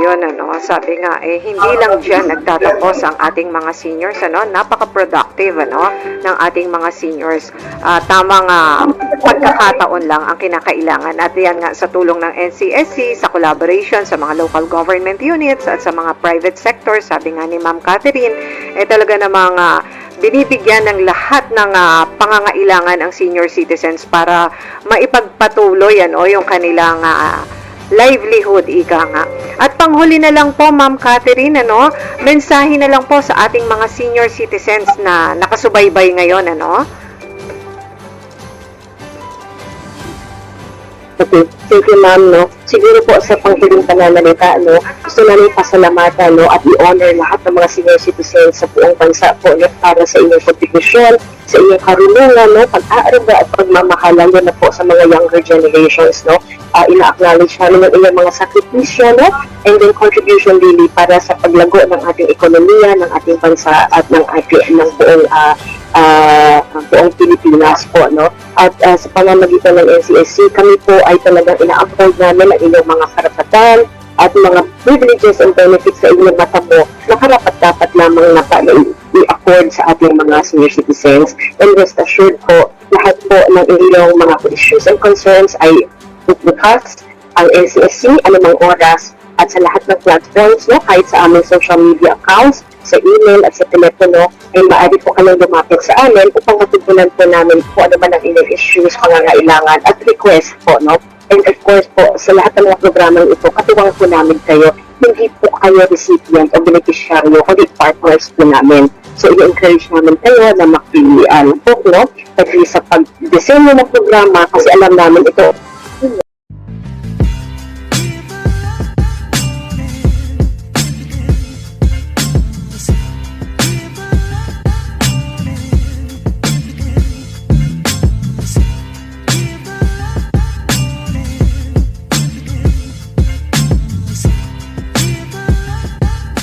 Yun, sabi nga, hindi lang dyan nagtatapos ang ating mga seniors, napaka-productive, ng ating mga seniors. Tamang pagkakataon lang ang kinakailangan. At yan nga, sa tulong ng NCSC, sa collaboration sa mga local government units at sa mga private sector, sabi nga ni Ma'am Catherine, talaga namang binibigyan ng lahat ng pangangailangan ang senior citizens para maipagpatuloy yung kanilang livelihood, ika nga. At panghuli na lang po, Ma'am Catherine, mensahe na lang po sa ating mga senior citizens na nakasubaybay ngayon, Okay, thank you, ma'am, Siguro po sa panghuling pananalita, gusto namin pasalamatan, at i-honor lahat ng mga senior citizens sa buong bansa po, para sa inyong kontribusyon, sa inyong karunungan, pag-aaruga at pagmamahalan na po sa mga younger generations, ina-acknowledge namin ang inyong mga sakripisyo, and then contribution really para sa paglago ng ating ekonomiya, ng ating bansa at ng buong Pilipinas po, At sa pamamagitan ng NCSC, kami po ay talagang ina-uphold namin ang inyong mga karapatan at mga privileges and benefits sa inyong matamo na karapat-dapat lamang na i-accord sa ating mga senior citizens. And rest assured po, lahat po ng inyong mga issues and concerns ay bukas ang NCSC anumang oras at sa lahat ng platforms, kahit sa aming social media accounts, sa email at sa telepono, ay maaari po kayong lumapit sa amin upang matugunan po namin kung ano man ang inyong issues, pangangailangan at request po, And of course po, sa lahat ng mga programang ito, katuwang po namin kayo, hindi po kayo recipient o beneficiaryo, kundi partners po namin. So, i-encourage namin kayo na makialipok, pati sa pag-design ng programa, kasi alam namin ito